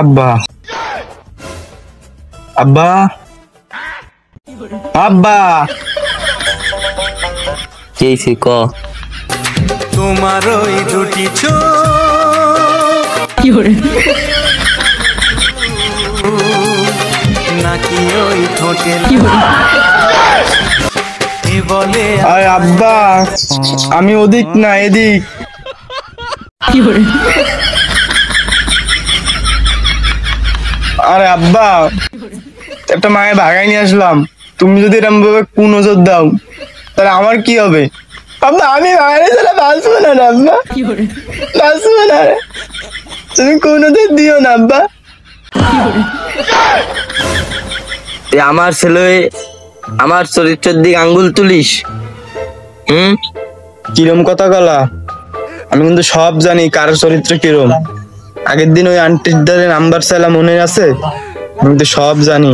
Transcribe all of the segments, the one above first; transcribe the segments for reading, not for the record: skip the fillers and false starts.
আব্বা আব্বা আব্বা কেসে ক তোমার ওই দুটি কি করে নাকি ওই ঠোঁটে কি করে বলে আরে আব্বা আমি ওদিক না এদিক। কি করে আরে আব্বা একটা মায়ের ভাগাই নিয়ে আসলাম, তুমি যদি এরকম ভাবে কুনজর দাও তাহলে আমার কি হবে? আব্বা আমি মায়ের ছাড়া বাঁচবো না রে আব্বা, কি করে বাঁচবো না রে। তুমি কুনজর দিও না আব্বা। তুই আমার ছেলে আমার চরিত্রের দিকে আঙ্গুল তুলিস? কিরম কথা গলা? আমি কিন্তু সব জানি কার চরিত্র কিরম। আগের দিন ওই আন্টির দ্বারে নাম্বার চাইলাম, মনে আছে? আমি কিন্তু সব জানি।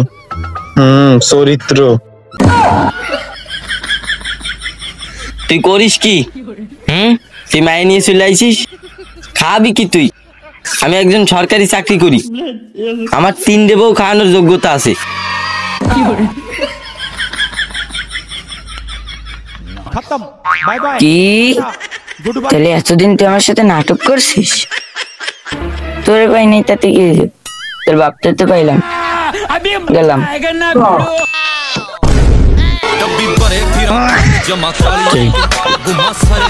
চরিত্র। তুই করিস কি? তুই মায়ে নিয়ে চলে আইছিস, খাবি কি তুই? আমি একজন সরকারি চাকরি করি, আমার 3 বউ খাওয়ানোর যোগ্যতা আছে। কি করে কি তাহলে এতদিন তুই আমার সাথে নাটক করছিস? তোরে পাই নাই তাতে কি হয়েছে? তোর বাপটা তো পাইলাম, গেলাম। कभी बड़े फिर जमा काली गुमा सारे